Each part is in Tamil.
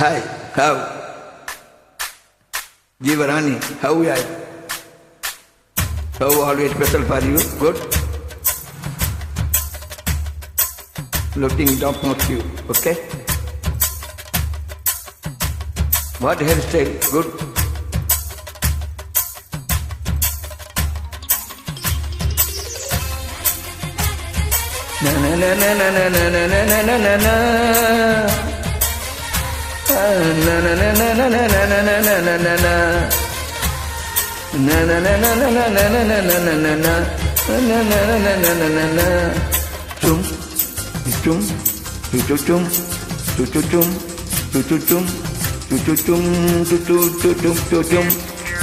Hi, how? Jivarani, how are you? How always special for you? Good? Looking top notch you, okay? What hairstyle? Good? Na na na na na na na na na na na na. Na na na na na na na na na na na na na. Na na na na na na na na na na na na na. Na na na na na na na na. Chum, chum, chum, chum, chum, chum, chum, chum.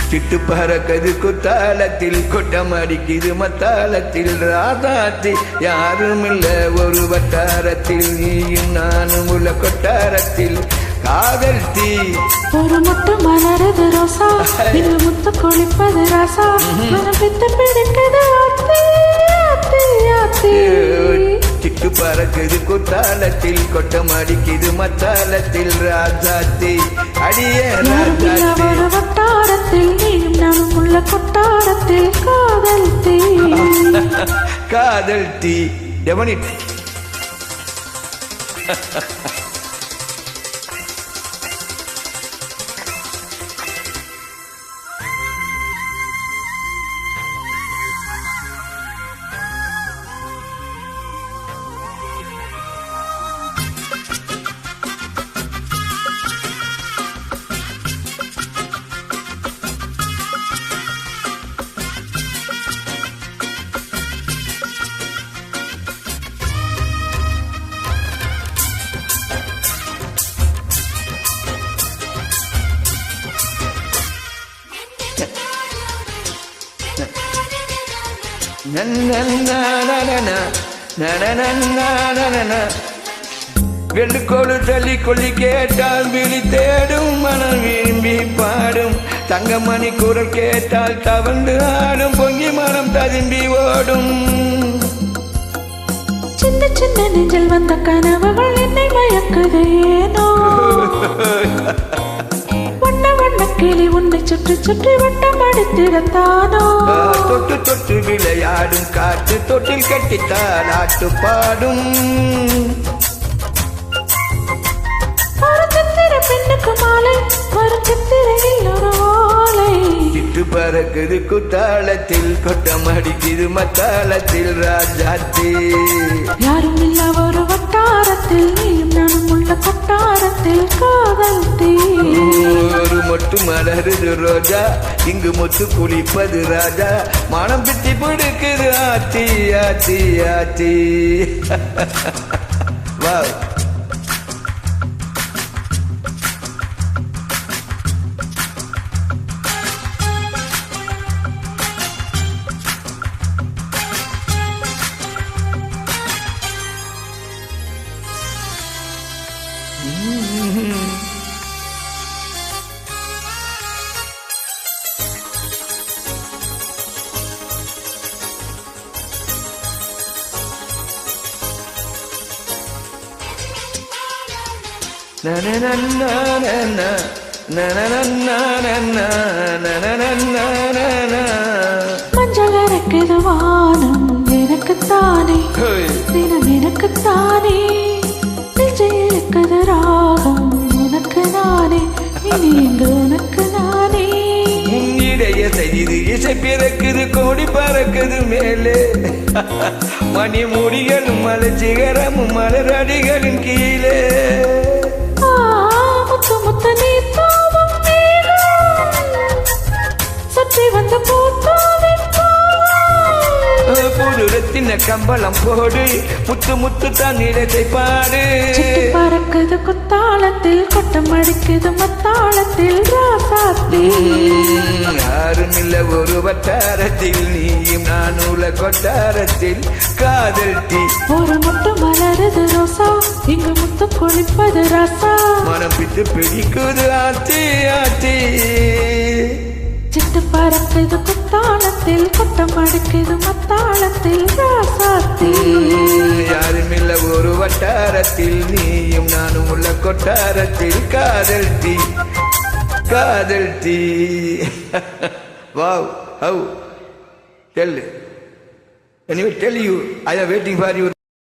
சிட்டு பறக்குது குத்தாலத்தில் கொட்டமடிக்குது மத்தாலத்தில் ராதாத்தி யாரும் இல்ல ஒரு வட்டாரத்தில் நீயும் நானும் உள்ள கொட்டாரத்தில் காதல் தீ ஒரு முட்டு மலருது ரோசா இது முத்து கொளிப்பது ராசா மனம் பித்து பிடிக்குது ஆத்தி ஆத்தி ஆத்தி சிட்டு பறக்குது குத்தாலத்தில் கொட்டமடிக்குது மத்தாலத்தில் ராதாத்தி அடியே ராதாத்தி ஒரு வட்டாரத்தில் நீயும் நானும் உள்ள கொட்டாரத்தில் காதல் தீ காதல் தீ டெமனிட் வெள்ளுக்கோடு தள்ளி கொள்ளி கேட்டால் விழி தேடும் மனம் விரும்பி பாடும் தங்கமணி குரல் கேட்டால் தவழ்ந்து ஆடும் பொங்கி மனம் ததும்பி ஓடும் சின்ன சின்ன நெஞ்சில் வந்த கனவுகள் என்னை மயக்குது ஏனோ கிளி உன்னை சுற்றி சுற்றி வட்டம் அடித்திடத்தானோ தொட்டு தொட்டு விளையாடும் காற்று தொட்டில் கட்டித்தால் ஆட்டு பாடும் ஒரு சித்திர பெண்ணுக்கு மாலை ஒரு சித்திரையில் ஒரு ஓலை சிட்டு பறக்குது குத்தாலத்தில் கொட்டம் அடிக்குது மத்தாலத்தில் ராஜாத்தி யாரும் இல்ல ஒரு வட்டாரத்தில் நீயும் நானும் உள்ள கொட்டாரத்தில் காதல் தீ ஒரு மொட்டு மலருது ரோஜா இங்கு முத்து குளிப்பது ராஜா மனம் பித்தி பிடிக்குது ஆத்தி ஆத்தி ஆத்தி வா na na na na na na na na na na na na na மஞ்சள் அரைக்குது வானம் எனக்குத்தானே தினம் எனக்குத்தானே நெஞ்சை இழுக்குது ராகம் உனக்கு நானே இனி இங்கு உனக்கு நானே இடைய செய்து இசை பிறக்குது கோடி பறக்குது மேலே மணி முடிகளும் மலை சிகரமும் மலர் அடிகளின் கீழே முத்து முத்து நீ தாவும் சுற்றி வந்த பூத்தாவின் புதுரத்தின கம்பளம் போடு முத்து முத்து தண்ணீரத்தை பாடு பறக்குது குத்தாலத்தில் கொட்டம் அடிக்குது மத்தாளத்தில் ராசாத்தி யாரும் இல்ல ஒரு வட்டாரத்தில் நீயும் நான் உள்ள கொட்டாரத்தில் காதல் தீ ஒரு முட்டு மலருது ரோசா இங்கு முத்து குளிப்பது ரசா மனம் பித்து பிடிக்குது ஆத்தி ஆத்தி சிட்டு பறக்குது குத்தா குத்தாலத்தில் கொட்டம் அடிக்குது மத்தாளத்தில் ராசாத்தி யாருமில்ல ஒரு வட்டாரத்தில் நீயும் நானும் உள்ள கொட்டாரத்தில் காதல் டீ காதல் tea wow how tell you I am waiting for you